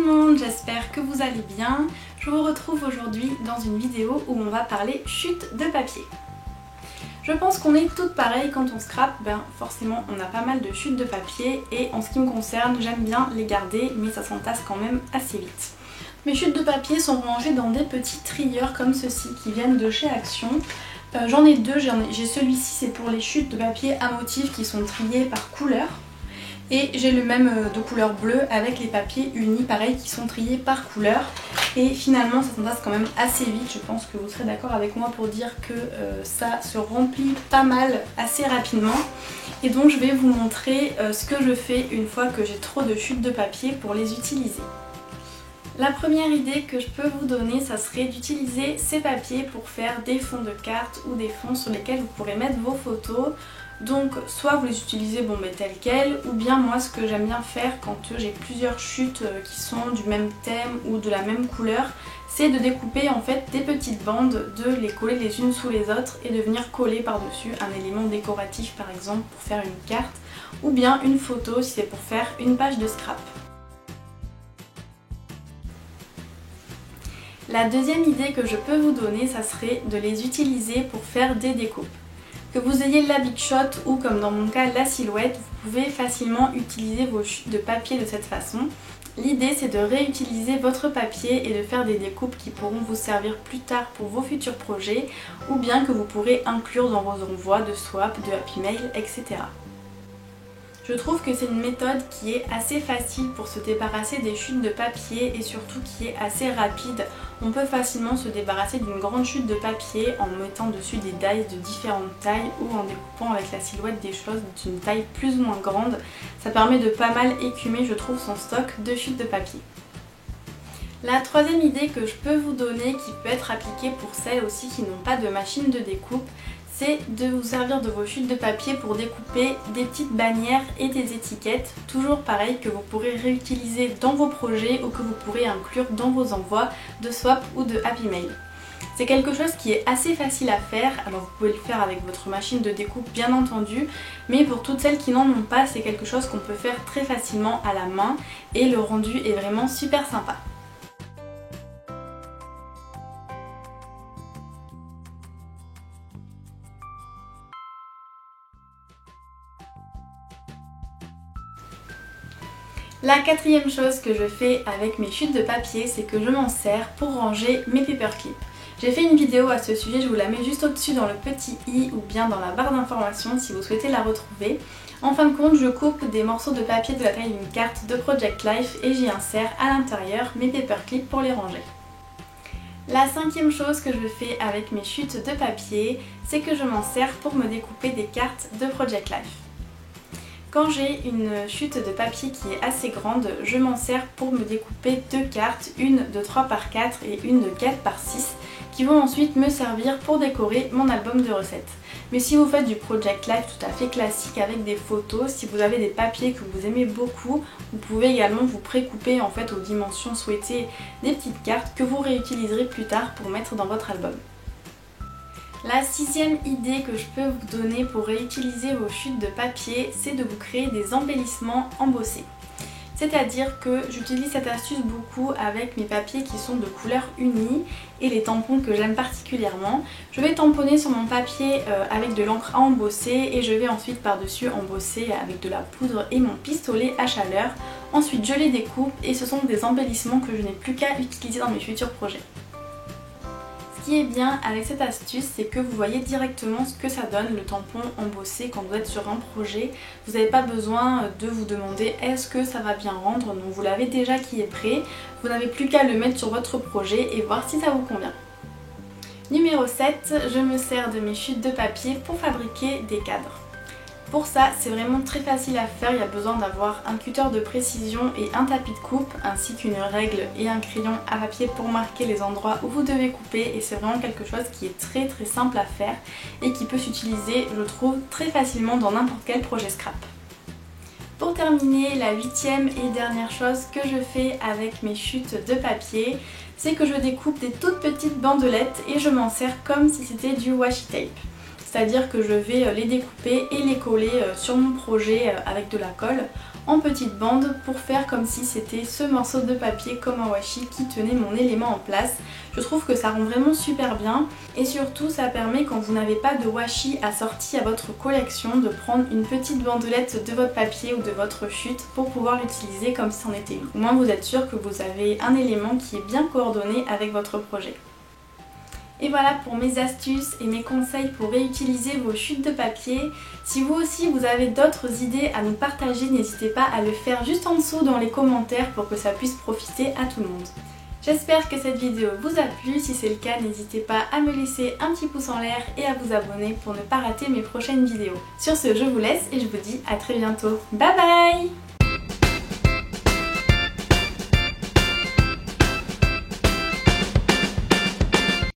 tout le monde, j'espère que vous allez bien. Je vous retrouve aujourd'hui dans une vidéo où on va parler chute de papier. Je pense qu'on est toutes pareilles quand on scrape, forcément on a pas mal de chutes de papier et en ce qui me concerne j'aime bien les garder mais ça s'entasse quand même assez vite. Mes chutes de papier sont rangées dans des petits trieurs comme ceci qui viennent de chez Action. J'en ai deux, j'ai celui-ci, c'est pour les chutes de papier à motifs qui sont triés par couleur. Et j'ai le même de couleur bleue avec les papiers unis, pareil, qui sont triés par couleur. Et finalement, ça s'entasse quand même assez vite. Je pense que vous serez d'accord avec moi pour dire que ça se remplit pas mal assez rapidement. Et donc, je vais vous montrer ce que je fais une fois que j'ai trop de chutes de papier pour les utiliser. La première idée que je peux vous donner, ça serait d'utiliser ces papiers pour faire des fonds de cartes ou des fonds sur lesquels vous pourrez mettre vos photos. Donc soit vous les utilisez tels quels, ou bien moi ce que j'aime bien faire quand j'ai plusieurs chutes qui sont du même thème ou de la même couleur, c'est de découper en fait des petites bandes, de les coller les unes sous les autres et de venir coller par-dessus un élément décoratif par exemple pour faire une carte, ou bien une photo si c'est pour faire une page de scrap. La deuxième idée que je peux vous donner, ça serait de les utiliser pour faire des découpes. Que vous ayez la Big Shot ou comme dans mon cas la Silhouette, vous pouvez facilement utiliser vos chutes de papier de cette façon. L'idée c'est de réutiliser votre papier et de faire des découpes qui pourront vous servir plus tard pour vos futurs projets ou bien que vous pourrez inclure dans vos envois de swap, de happy mail, etc. Je trouve que c'est une méthode qui est assez facile pour se débarrasser des chutes de papier et surtout qui est assez rapide. On peut facilement se débarrasser d'une grande chute de papier en mettant dessus des dies de différentes tailles ou en découpant avec la Silhouette des choses d'une taille plus ou moins grande. Ça permet de pas mal écumer, je trouve, son stock de chutes de papier. La troisième idée que je peux vous donner, qui peut être appliquée pour celles aussi qui n'ont pas de machine de découpe, c'est de vous servir de vos chutes de papier pour découper des petites bannières et des étiquettes, toujours pareil, que vous pourrez réutiliser dans vos projets ou que vous pourrez inclure dans vos envois de swap ou de happy mail. C'est quelque chose qui est assez facile à faire, alors vous pouvez le faire avec votre machine de découpe bien entendu, mais pour toutes celles qui n'en ont pas, c'est quelque chose qu'on peut faire très facilement à la main et le rendu est vraiment super sympa. La quatrième chose que je fais avec mes chutes de papier, c'est que je m'en sers pour ranger mes paperclips. J'ai fait une vidéo à ce sujet, je vous la mets juste au-dessus dans le petit i ou bien dans la barre d'informations si vous souhaitez la retrouver. En fin de compte, je coupe des morceaux de papier de la taille d'une carte de Project Life et j'y insère à l'intérieur mes paperclips pour les ranger. La cinquième chose que je fais avec mes chutes de papier, c'est que je m'en sers pour me découper des cartes de Project Life. Quand j'ai une chute de papier qui est assez grande, je m'en sers pour me découper deux cartes, une de 3 par 4 et une de 4 par 6, qui vont ensuite me servir pour décorer mon album de recettes. Mais si vous faites du Project Life tout à fait classique avec des photos, si vous avez des papiers que vous aimez beaucoup, vous pouvez également vous précouper en fait aux dimensions souhaitées des petites cartes que vous réutiliserez plus tard pour mettre dans votre album. La sixième idée que je peux vous donner pour réutiliser vos chutes de papier, c'est de vous créer des embellissements embossés. C'est-à-dire que j'utilise cette astuce beaucoup avec mes papiers qui sont de couleur unie et les tampons que j'aime particulièrement. Je vais tamponner sur mon papier avec de l'encre à embosser et je vais ensuite par-dessus embosser avec de la poudre et mon pistolet à chaleur. Ensuite je les découpe et ce sont des embellissements que je n'ai plus qu'à utiliser dans mes futurs projets. Ce qui est bien avec cette astuce, c'est que vous voyez directement ce que ça donne, le tampon embossé quand vous êtes sur un projet. Vous n'avez pas besoin de vous demander est-ce que ça va bien rendre, donc vous l'avez déjà qui est prêt. Vous n'avez plus qu'à le mettre sur votre projet et voir si ça vous convient. Numéro 7, je me sers de mes chutes de papier pour fabriquer des cadres. Pour ça, c'est vraiment très facile à faire, il y a besoin d'avoir un cutter de précision et un tapis de coupe, ainsi qu'une règle et un crayon à papier pour marquer les endroits où vous devez couper et c'est vraiment quelque chose qui est très simple à faire et qui peut s'utiliser, je trouve, très facilement dans n'importe quel projet scrap. Pour terminer, la huitième et dernière chose que je fais avec mes chutes de papier, c'est que je découpe des toutes petites bandelettes et je m'en sers comme si c'était du washi tape. c'est-à-dire que je vais les découper et les coller sur mon projet avec de la colle en petites bandes pour faire comme si c'était ce morceau de papier comme un washi qui tenait mon élément en place. Je trouve que ça rend vraiment super bien et surtout ça permet, quand vous n'avez pas de washi assorti à votre collection, de prendre une petite bandelette de votre papier ou de votre chute pour pouvoir l'utiliser comme si c'en était une. Au moins vous êtes sûr que vous avez un élément qui est bien coordonné avec votre projet. Et voilà pour mes astuces et mes conseils pour réutiliser vos chutes de papier. Si vous aussi vous avez d'autres idées à nous partager, n'hésitez pas à le faire juste en dessous dans les commentaires pour que ça puisse profiter à tout le monde. J'espère que cette vidéo vous a plu, si c'est le cas n'hésitez pas à me laisser un petit pouce en l'air et à vous abonner pour ne pas rater mes prochaines vidéos. Sur ce, je vous laisse et je vous dis à très bientôt. Bye bye!